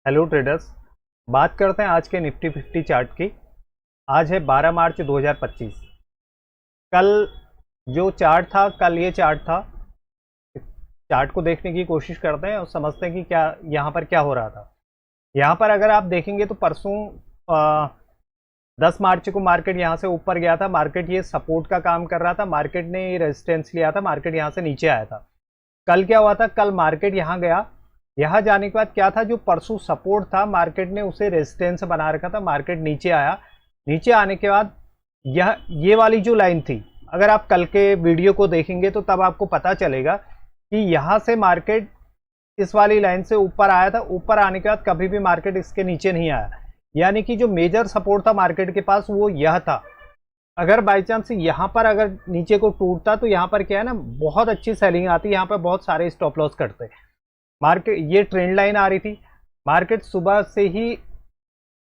Hello traders. बात करते हैं आज के निफ्टी 50 चार्ट की। आज है 12 मार्च 2025। कल जो चार्ट था, कल ये चार्ट था। चार्ट को देखने की कोशिश करते हैं और समझते हैं कि क्या यहाँ पर क्या हो रहा था। यहाँ पर अगर आप देखेंगे तो परसों 10 मार्च को मार्केट यहाँ से ऊपर गया था। मार्केट ये सपोर्ट का काम कर रहा था, मार्केट ने ये रेजिस्टेंस लिया था, मार्केट यहाँ से नीचे आया था। कल क्या हुआ था, कल मार्केट यहाँ गया। यहाँ जाने के बाद क्या था, जो परसों सपोर्ट था मार्केट ने उसे रेजिस्टेंस बना रखा था, मार्केट नीचे आया। नीचे आने के बाद ये वाली जो लाइन थी, अगर आप कल के वीडियो को देखेंगे तो तब आपको पता चलेगा कि यहाँ से मार्केट इस वाली लाइन से ऊपर आया था। ऊपर आने के बाद कभी भी मार्केट इसके नीचे नहीं आया, यानी कि जो मेजर सपोर्ट था मार्केट के पास वो यह था। अगर बाई चांस यहाँ पर अगर नीचे को टूटता तो यहाँ पर क्या है ना, बहुत अच्छी सेलिंग आती, यहाँ पर बहुत सारे स्टॉप लॉस करते। मार्केट ये ट्रेंड लाइन आ रही थी, मार्केट सुबह से ही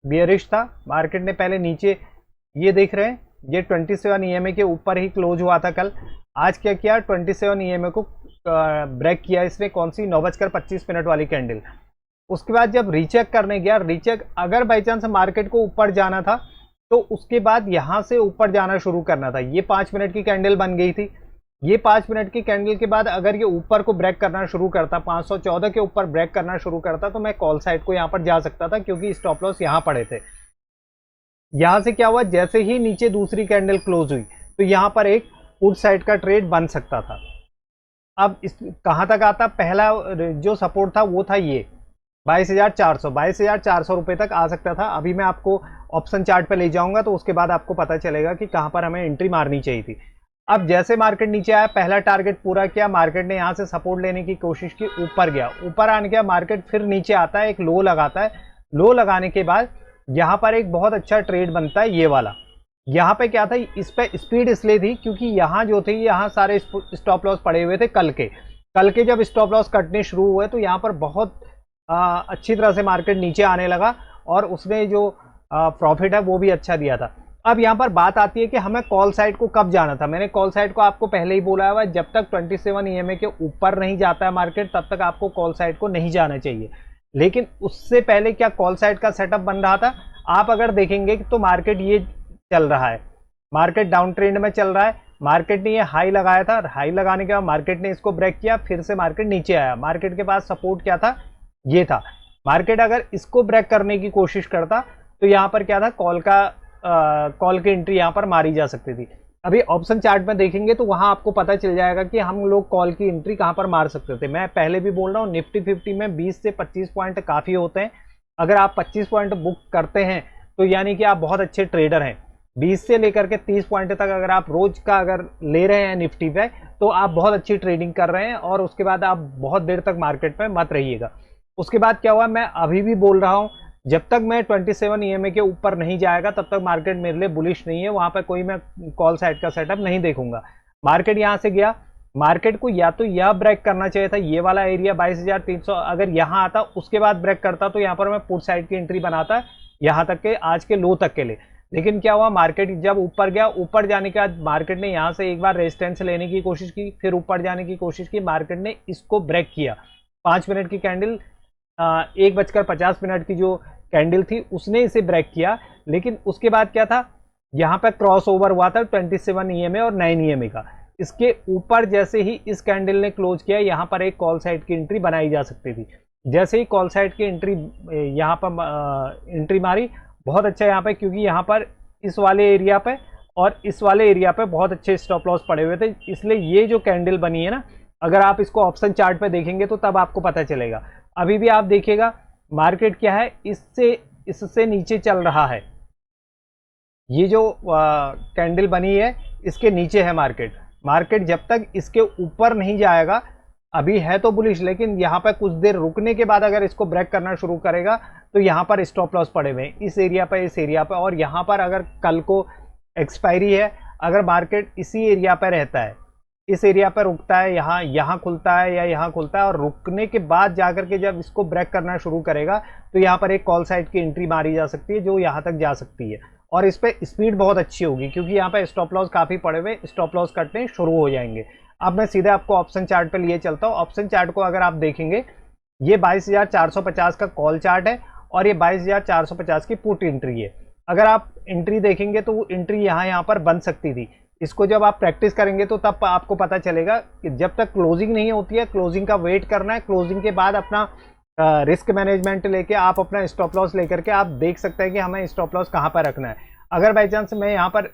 बियरिश था। मार्केट ने पहले नीचे, ये देख रहे हैं, ये 27 ईएमए के ऊपर ही क्लोज हुआ था कल। आज क्या किया, 27 ईएमए को ब्रेक किया इसने। कौन सी, 9:25 वाली कैंडल। उसके बाद जब रीचेक करने गया, रीचेक अगर बाई चांस मार्केट को ऊपर जाना था तो उसके बाद यहां से ऊपर जाना शुरू करना था। ये 5 मिनट की कैंडल बन गई थी। ये 5 मिनट की कैंडल के बाद अगर ये ऊपर को ब्रेक करना शुरू करता, 514 के ऊपर ब्रेक करना शुरू करता, तो मैं कॉल साइड को यहां पर जा सकता था, क्योंकि स्टॉप लॉस यहां पड़े थे। यहां से क्या हुआ, जैसे ही नीचे दूसरी कैंडल क्लोज हुई तो यहां पर एक पुट साइड का ट्रेड बन सकता था। अब इस कहां तक आता, पहला जो सपोर्ट था वो था ये 22,400 रुपए तक आ सकता था। अभी मैं आपको ऑप्शन चार्ट पे ले जाऊंगा तो उसके बाद आपको पता चलेगा कि कहां पर हमें एंट्री मारनी चाहिए थी। अब जैसे मार्केट नीचे आया, पहला टारगेट पूरा किया, मार्केट ने यहां से सपोर्ट लेने की कोशिश की, ऊपर गया। ऊपर आने के बाद मार्केट फिर नीचे आता है, एक लो लगाता है। लो लगाने के बाद यहां पर एक बहुत अच्छा ट्रेड बनता है, ये वाला। यहाँ पे क्या था, इस पे स्पीड इसलिए थी क्योंकि यहाँ जो थे, यहाँ सारे स्टॉप लॉस पड़े हुए थे कल के जब स्टॉप लॉस कटने शुरू हुए तो यहाँ पर बहुत अच्छी तरह से मार्केट नीचे आने लगा और उसने जो प्रॉफिट है वो भी अच्छा दिया था। अब यहाँ पर बात आती है कि हमें कॉल साइड को कब जाना था। मैंने कॉल साइड को आपको पहले ही बोला हुआ है, जब तक 27 ईएमए के ऊपर नहीं जाता है मार्केट तब तक आपको कॉल साइड को नहीं जाना चाहिए। लेकिन उससे पहले क्या कॉल साइड का सेटअप बन रहा था, आप अगर देखेंगे तो मार्केट ये चल रहा है, मार्केट डाउन ट्रेंड में चल रहा है। मार्केट ने ये हाई लगाया था, हाई लगाने के बाद मार्केट ने इसको ब्रेक किया, फिर से मार्केट नीचे आया। मार्केट के पास सपोर्ट क्या था, ये था। मार्केट अगर इसको ब्रेक करने की कोशिश करता तो यहाँ पर क्या था, कॉल की एंट्री यहाँ पर मारी जा सकती थी। अभी ऑप्शन चार्ट में देखेंगे तो वहां आपको पता चल जाएगा कि हम लोग कॉल की एंट्री कहां पर मार सकते थे। मैं पहले भी बोल रहा हूँ, निफ्टी 50 में 20 से 25 पॉइंट काफी होते हैं। अगर आप 25 पॉइंट बुक करते हैं तो यानी कि आप बहुत अच्छे ट्रेडर हैं। 20 से लेकर के 30 पॉइंट तक अगर आप रोज का अगर ले रहे हैं निफ्टी पे तो आप बहुत अच्छी ट्रेडिंग कर रहे हैं, और उसके बाद आप बहुत देर तक मार्केट में मत रहिएगा। उसके बाद क्या हुआ, मैं अभी भी बोल रहा हूं, जब तक मैं 27 ईएमए के ऊपर नहीं जाएगा तब तक मार्केट मेरे लिए बुलिश नहीं है। वहां पर कोई मैं कॉल साइड का सेटअप नहीं देखूंगा। मार्केट यहां से गया, मार्केट को या तो यह ब्रेक करना चाहिए था, ये वाला एरिया 22,300, अगर यहां आता उसके बाद ब्रेक करता तो यहां पर मैं पुट साइड की एंट्री बनाता यहां तक के, आज के लो तक के लिए। लेकिन क्या हुआ, मार्केट जब ऊपर गया, ऊपर जाने के बाद मार्केट ने यहां से एक बार रेजिस्टेंस लेने की कोशिश की, फिर ऊपर जाने की कोशिश की, मार्केट ने इसको ब्रेक किया। 5 मिनट की कैंडल, 1:50 की जो कैंडल थी उसने इसे ब्रेक किया। लेकिन उसके बाद क्या था, यहां पर क्रॉस ओवर हुआ था 27 ईएमए और 9 ईएमए का। इसके ऊपर जैसे ही इस कैंडल ने क्लोज किया, यहां पर एक कॉल साइड की एंट्री बनाई जा सकती थी। जैसे ही कॉल साइड की एंट्री यहां पर एंट्री मारी, बहुत अच्छा यहाँ पे, क्योंकि यहाँ पर इस वाले एरिया पे और इस वाले एरिया पे बहुत अच्छे स्टॉप लॉस पड़े हुए थे। इसलिए ये जो कैंडल बनी है ना, अगर आप इसको ऑप्शन चार्ट पे देखेंगे तो तब आपको पता चलेगा। अभी भी आप देखिएगा मार्केट क्या है, इससे नीचे चल रहा है। ये जो कैंडल बनी है इसके नीचे है मार्केट। मार्केट जब तक इसके ऊपर नहीं जाएगा, अभी है तो बुलिश, लेकिन यहाँ पर कुछ देर रुकने के बाद अगर इसको ब्रेक करना शुरू करेगा तो यहाँ पर स्टॉप लॉस पड़े हुए हैं, इस एरिया पर, इस एरिया पर। और यहाँ पर अगर कल को एक्सपायरी है, अगर मार्केट इसी एरिया पर रहता है, इस एरिया पर रुकता है, यहाँ खुलता है या यहाँ खुलता है, और रुकने के बाद जाकर के जब इसको ब्रेक करना शुरू करेगा तो यहाँ पर एक कॉल साइड की एंट्री मारी जा सकती है जो यहाँ तक जा सकती है। और इस पर स्पीड बहुत अच्छी होगी क्योंकि यहाँ पर स्टॉप लॉस काफ़ी पड़े हुए, स्टॉप लॉस कटने शुरू हो जाएंगे। अब मैं सीधे आपको ऑप्शन चार्ट पे लिए चलता हूँ। ऑप्शन चार्ट को अगर आप देखेंगे, ये 22,450 का कॉल चार्ट है और ये 22,450 की पुट एंट्री है। अगर आप एंट्री देखेंगे तो वो एंट्री यहाँ पर बन सकती थी। इसको जब आप प्रैक्टिस करेंगे तो तब आपको पता चलेगा कि जब तक क्लोजिंग नहीं होती है, क्लोजिंग का वेट करना है। क्लोजिंग के बाद अपना रिस्क मैनेजमेंट लेके आप अपना स्टॉप लॉस लेकर के आप देख सकते हैं कि हमें स्टॉप लॉस कहाँ पर रखना है। अगर बाई चांस मैं यहाँ पर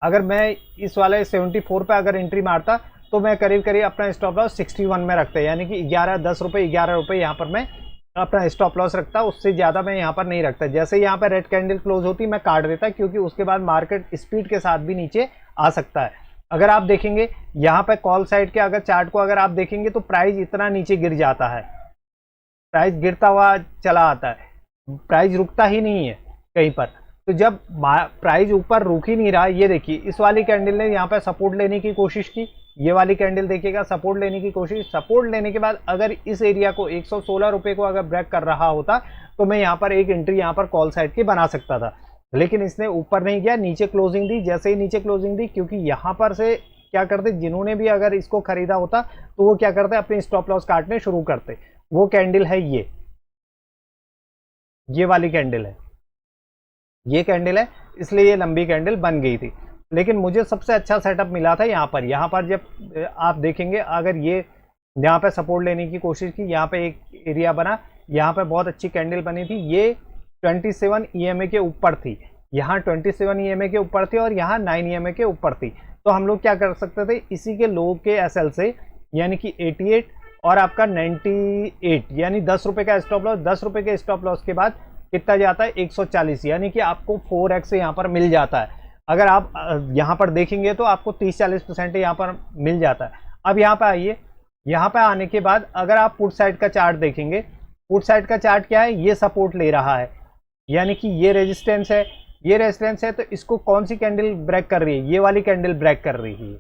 अगर मैं इस वाले 74 पे अगर एंट्री मारता तो मैं करीब करीब अपना स्टॉप लॉस 61 में रखता, यानी कि 10 रुपये 11 रुपये यहाँ पर मैं अपना स्टॉप लॉस रखता, उससे ज़्यादा मैं यहाँ पर नहीं रखता। जैसे यहाँ पर रेड कैंडल क्लोज होती मैं काट देता, क्योंकि उसके बाद मार्केट स्पीड के साथ भी नीचे आ सकता है। अगर आप देखेंगे यहाँ पे कॉल साइड के अगर चार्ट को अगर आप देखेंगे तो प्राइस इतना नीचे गिर जाता है, प्राइस गिरता हुआ चला आता है, प्राइस रुकता ही नहीं है कहीं पर। तो जब प्राइस ऊपर रुक ही नहीं रहा, ये देखिए इस वाली कैंडल ने यहाँ पे सपोर्ट लेने की कोशिश की, ये वाली कैंडल देखिएगा सपोर्ट लेने की कोशिश, सपोर्ट लेने के बाद अगर इस एरिया को 116 रुपये को अगर ब्रेक कर रहा होता तो मैं यहाँ पर एक एंट्री यहाँ पर कॉल साइड की बना सकता था। लेकिन इसने ऊपर नहीं गया, नीचे क्लोजिंग दी। जैसे ही नीचे क्लोजिंग दी, क्योंकि यहाँ पर से क्या करते, जिन्होंने भी अगर इसको खरीदा होता तो वो क्या करते, अपने स्टॉप लॉस काटने शुरू करते। वो कैंडल है ये वाली कैंडल है, ये कैंडल है, इसलिए ये लंबी कैंडल बन गई थी। लेकिन मुझे सबसे अच्छा सेटअप मिला था यहाँ पर जब आप देखेंगे अगर ये यहाँ पे सपोर्ट लेने की कोशिश की, यहाँ पे एक एरिया बना, यहाँ पे बहुत अच्छी कैंडल बनी थी, ये 27 EMA के ऊपर थी, यहाँ 27 EMA के ऊपर थी और यहाँ 9 EMA के ऊपर थी। तो हम लोग क्या कर सकते थे, इसी के लो के SL से, यानी कि 88 और आपका 98, यानी 10 रुपये का स्टॉप लॉस, 10 रुपये के स्टॉप लॉस के बाद कितना जाता है 140, यानी कि आपको 4x यहाँ पर मिल जाता है। अगर आप यहाँ पर देखेंगे तो आपको 30-40% यहाँ पर मिल जाता है। अब यहाँ पर आइए, यहाँ पर आने के बाद अगर आप पुट साइड का चार्ट देखेंगे, पुट साइड का चार्ट क्या है, ये सपोर्ट ले रहा है, यानी कि ये रेजिस्टेंस है, ये रेजिस्टेंस है। तो इसको कौन सी कैंडल ब्रेक कर रही है, ये वाली कैंडल ब्रेक कर रही है।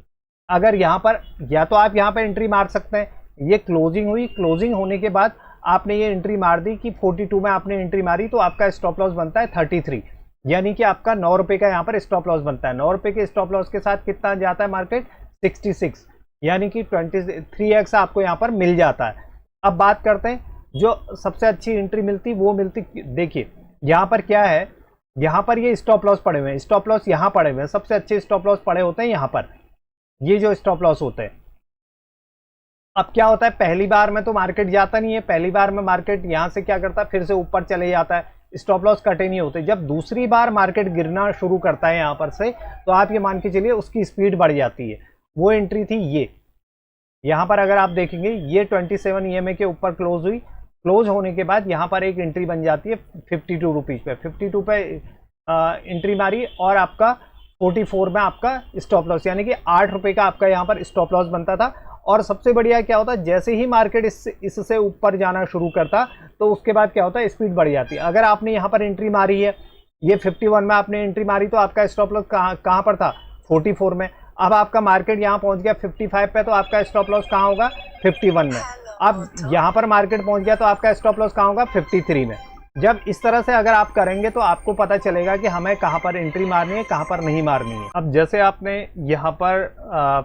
अगर यहाँ पर या तो आप यहाँ पर एंट्री मार सकते हैं, ये क्लोजिंग हुई, क्लोजिंग होने के बाद आपने ये एंट्री मार दी कि 42 में आपने एंट्री मारी, तो आपका स्टॉप लॉस बनता है 33, यानी कि आपका 9 रुपये का यहाँ पर स्टॉप लॉस बनता है। 9 रुपये के स्टॉप लॉस के साथ कितना जाता है मार्केट, 66, यानी कि 23x आपको यहाँ पर मिल जाता है। अब बात करते हैं जो सबसे अच्छी एंट्री मिलती, वो मिलती, देखिए यहाँ पर क्या है, यहाँ पर ये स्टॉप लॉस पड़े हुए हैं, स्टॉप लॉस यहाँ पड़े हुए हैं, सबसे अच्छे स्टॉप लॉस पड़े होते हैं यहाँ पर, ये जो स्टॉप लॉस होते हैं। अब क्या होता है, पहली बार में तो मार्केट जाता नहीं है, पहली बार में मार्केट यहाँ से क्या करता है, फिर से ऊपर चले जाता है, स्टॉप लॉस कटे नहीं होते। जब दूसरी बार मार्केट गिरना शुरू करता है यहाँ पर से, तो आप ये मान के चलिए उसकी स्पीड बढ़ जाती है। वो एंट्री थी ये, यहाँ पर अगर आप देखेंगे ये 27 EMA के ऊपर क्लोज हुई, क्लोज होने के बाद यहाँ पर एक एंट्री बन जाती है 52 रुपीज़ पे, 52 पे एंट्री मारी और आपका 44 में आपका स्टॉप लॉस, यानी कि 8 रुपये का आपका यहाँ पर स्टॉप लॉस बनता था। और सबसे बढ़िया क्या होता है, जैसे ही मार्केट इससे ऊपर जाना शुरू करता तो उसके बाद क्या होता है, स्पीड बढ़ जाती है। अगर आपने यहाँ पर एंट्री मारी है, ये 51 में आपने एंट्री मारी, तो आपका स्टॉप लॉस कहाँ पर था, 44 में। अब आपका मार्केट यहाँ पहुँच गया 55 पे, तो आपका स्टॉप लॉस कहाँ होगा, 51 में। अब यहाँ पर मार्केट पहुँच गया तो आपका स्टॉप लॉस कहाँ होगा, 53 में। जब इस तरह से अगर आप करेंगे तो आपको पता चलेगा कि हमें कहाँ पर एंट्री मारनी है, कहाँ पर नहीं मारनी है। अब जैसे आपने यहाँ पर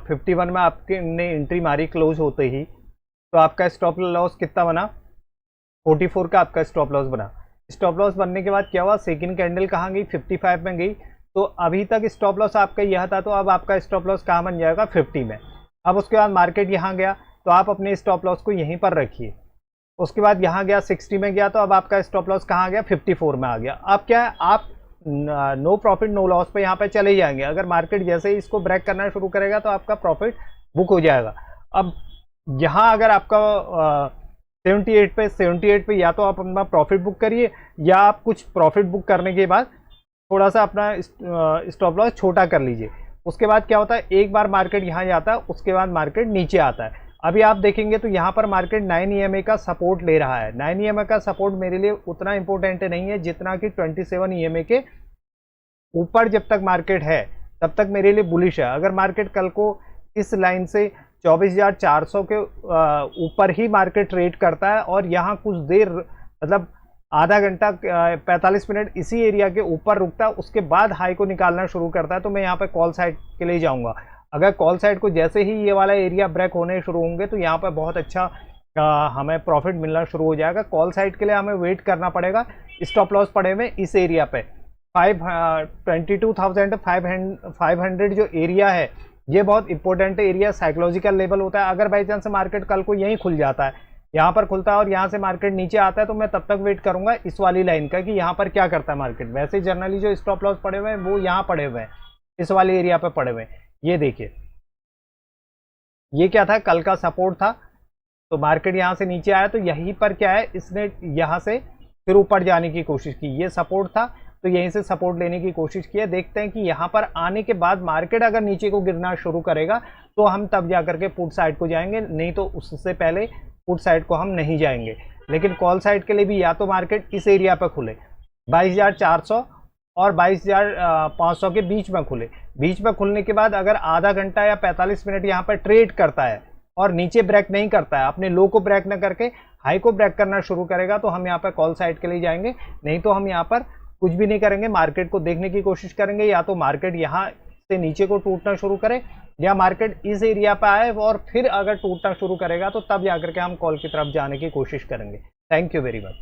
51 में आपके ने एंट्री मारी क्लोज होते ही, तो आपका स्टॉप लॉस कितना बना, 44 का आपका स्टॉप लॉस बना। स्टॉप लॉस बनने के बाद क्या हुआ, सेकंड कैंडल कहाँ गई, 55 में गई। तो अभी तक स्टॉप लॉस आपका यह था, तो अब आपका स्टॉप लॉस कहाँ बन जाएगा, 50 में। अब उसके बाद मार्केट यहाँ गया तो आप अपने स्टॉप लॉस को यहीं पर रखिए। उसके बाद यहाँ गया 60 में गया, तो अब आपका स्टॉप लॉस कहाँ गया, 54 में आ गया। अब क्या है, आप नो प्रॉफिट नो लॉस पे यहाँ पे चले जाएंगे। अगर मार्केट जैसे ही इसको ब्रेक करना शुरू करेगा तो आपका प्रॉफिट बुक हो जाएगा। अब यहाँ अगर आपका 78 पे या तो आप अपना प्रॉफिट बुक करिए, या आप कुछ प्रॉफिट बुक करने के बाद थोड़ा सा अपना स्टॉप लॉस छोटा कर लीजिए। उसके बाद क्या होता है, एक बार मार्केट यहाँ जाता है, उसके बाद मार्केट नीचे आता है। अभी आप देखेंगे तो यहाँ पर मार्केट 9 EMA का सपोर्ट ले रहा है। 9 EMA का सपोर्ट मेरे लिए उतना इंपॉर्टेंट नहीं है जितना कि 27 EMA के ऊपर जब तक मार्केट है तब तक मेरे लिए बुलिश है। अगर मार्केट कल को इस लाइन से 24,400 के ऊपर ही मार्केट ट्रेड करता है और यहाँ कुछ देर, मतलब आधा घंटा 45 मिनट इसी एरिया के ऊपर रुकता है, उसके बाद हाई को निकालना शुरू करता है, तो मैं यहाँ पे कॉल साइड के लिए जाऊँगा। अगर कॉल साइड को जैसे ही ये वाला एरिया ब्रेक होने शुरू होंगे तो यहाँ पर बहुत अच्छा हमें प्रॉफिट मिलना शुरू हो जाएगा। कॉल साइड के लिए हमें वेट करना पड़ेगा। स्टॉप लॉस पड़े हुए इस एरिया पे 22,500 जो एरिया है, ये बहुत इंपॉर्टेंट एरिया, साइकोलॉजिकल लेवल होता है। अगर बाई चांस मार्केट कल को यहीं खुल जाता है, यहाँ पर खुलता है और यहाँ से मार्केट नीचे आता है, तो मैं तब तक वेट करूंगा इस वाली लाइन का कि यहाँ पर क्या करता है मार्केट। वैसे जनरली जो स्टॉप लॉस पड़े हुए हैं वो यहाँ पड़े हुए हैं, इस वाले एरिया पे पड़े हुए हैं। ये देखिए, ये क्या था, कल का सपोर्ट था। तो मार्केट यहाँ से नीचे आया तो यहीं पर क्या है, इसने यहाँ से फिर ऊपर जाने की कोशिश की। ये सपोर्ट था तो यहीं से सपोर्ट लेने की कोशिश की है। देखते हैं कि यहाँ पर आने के बाद मार्केट अगर नीचे को गिरना शुरू करेगा तो हम तब जाकर के पुट साइड को जाएंगे, नहीं तो उससे पहले पुट साइड को हम नहीं जाएंगे। लेकिन कॉल साइड के लिए भी या तो मार्केट इस एरिया पर खुले 22,400 और 22,500 के बीच में खुले। बीच में खुलने के बाद अगर आधा घंटा या 45 मिनट यहाँ पर ट्रेड करता है और नीचे ब्रेक नहीं करता है, अपने लो को ब्रेक न करके हाई को ब्रेक करना शुरू करेगा, तो हम यहाँ पर कॉल साइड के लिए जाएंगे। नहीं तो हम यहाँ पर कुछ भी नहीं करेंगे, मार्केट को देखने की कोशिश करेंगे। या तो मार्केट यहाँ से नीचे को टूटना शुरू करे या मार्केट इस एरिया पर आए और फिर अगर टूटना शुरू करेगा तो तब जाकर के हम कॉल की तरफ जाने की कोशिश करेंगे। Thank you very much.